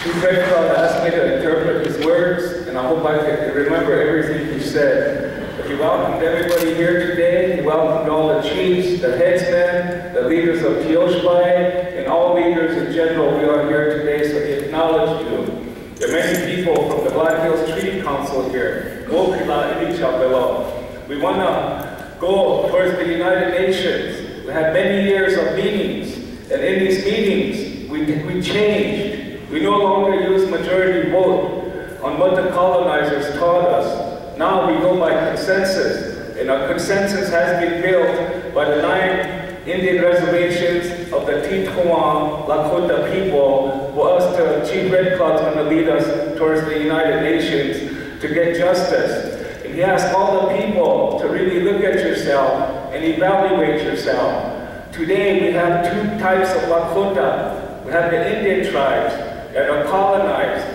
Chief Red Cloud asked me to interpret his words, and I hope I can remember everything he said. But he welcomed everybody here today. He welcomed all the chiefs, the headsmen, the leaders of Tioshbai, and all leaders in general. We are here today, so he acknowledged you. There are many people from the Black Hills Treaty Council here. We want to go towards the United Nations. We had many years of meetings, and in these meetings, we changed. We no longer use majority vote on what the colonizers taught us. Now we go by consensus, and our consensus has been built by the 9 Indian reservations of the II Lakota people. For us to, Chief Red Cloud's going to lead us towards the United Nations to get justice. And he asked all the people to really look at yourself and evaluate yourself. Today we have 2 types of Lakota. We have the Indian tribes that are colonized,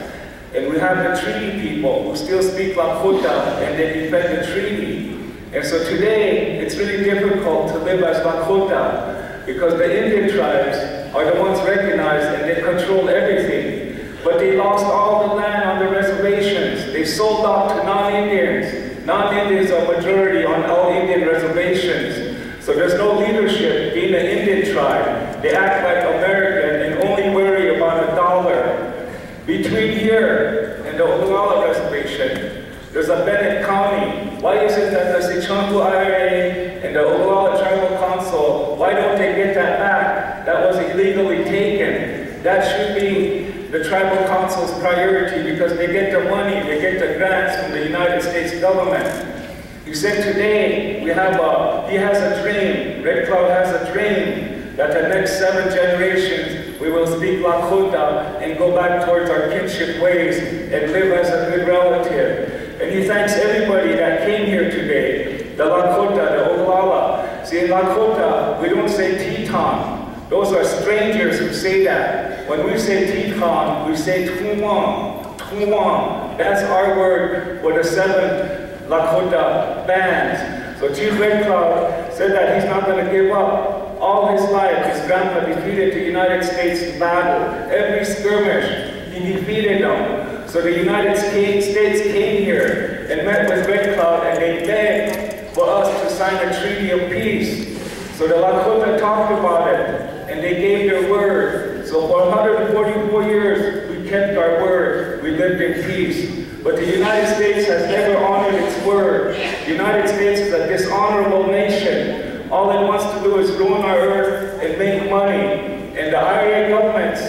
and we have the treaty people who still speak Lakota and they defend the treaty. And so today, it's really difficult to live as Lakota because the Indian tribes are the ones recognized and they control everything. But they lost all the land on the reservations. They sold out to non-Indians. Non-Indians are majority on all Indian reservations. So there's no leadership being an Indian tribe. They act like American and only worry about $1. Between here and the Oglala reservation, there's a Bennett County. Why is it that the Sicangu IRA and the Oglala Tribal Council, why don't they get that back? That was illegally taken. That should be the Tribal Council's priority because they get the money, they get the grants from the United States government. He said today, he has a dream, Red Cloud has a dream, that the next 7 generations we will speak Lakota and go back towards our kinship ways and live as a good relative. And he thanks everybody that came here today, the Lakota, the Oglala. See, in Lakota, we don't say Teton. Those are strangers who say that. When we say Teton, we say Tumang, Tumang. That's our word for the 7 Lakota bands. So Chief Red Cloud said that he's not going to give up. All his life, his grandpa defeated the United States in battle. Every skirmish, he defeated them. So the United States came here and met with Red Cloud and they begged for us to sign a treaty of peace. So the Lakota talked about it and they gave their word. So for 144 years, we kept our word. We lived in peace. But the United States has never honored its word. The United States is a dishonorable nation. All it wants to do is ruin our earth and make money. And the IRA governments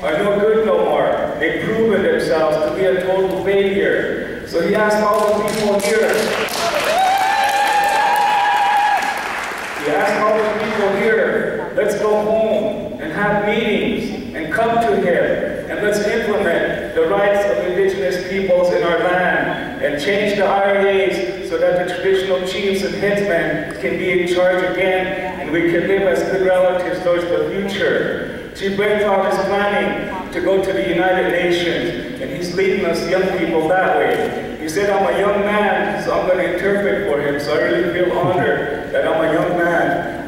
are no good no more. They've proven themselves to be a total failure. So he asked all the people here. He asked all the people here, let's go home and have meetings and come to him and let's implement the rights of indigenous peoples in our land and change the IRAs so that the traditional chiefs and headsmen can be in charge again and we can live as good relatives towards the future. Chief Red Cloud is planning to go to the United Nations and he's leading us young people that way. He said, I'm a young man, so I'm going to interpret for him, so I really feel honored that I'm a young man.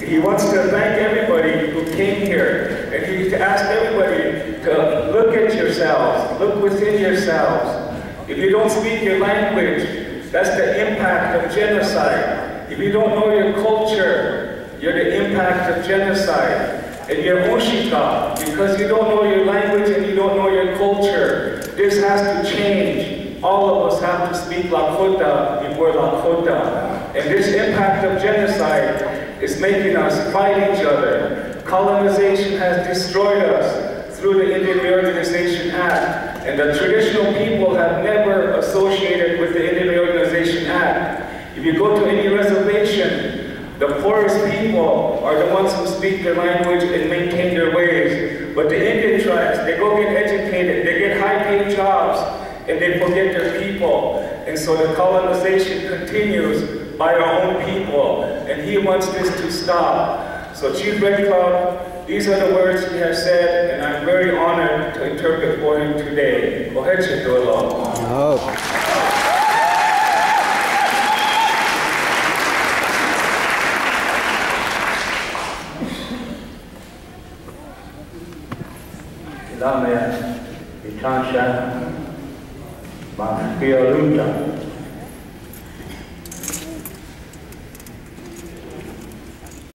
He wants to thank everybody who came here, and he asked everybody to look at yourselves, look within yourselves. If you don't speak your language, that's the impact of genocide. If you don't know your culture, you're the impact of genocide. And you're Oshika, because you don't know your language and you don't know your culture. This has to change. All of us have to speak Lakota before Lakota. And this impact of genocide is making us fight each other. Colonization has destroyed us through the Indian Reorganization Act. And the traditional people have never associated with the Indian Reorganization Act. If you go to any reservation, the poorest people are the ones who speak their language and maintain their ways. But the Indian tribes, they go get educated, they get high-paid jobs, and they forget their people. And so the colonization continues by our own people. And he wants this to stop. So Chief Red Cloud, these are the words he has said, and I'm very honored to interpret for him today. Go ahead, Chitolo. Lamea, Itansha, Mafiaruta,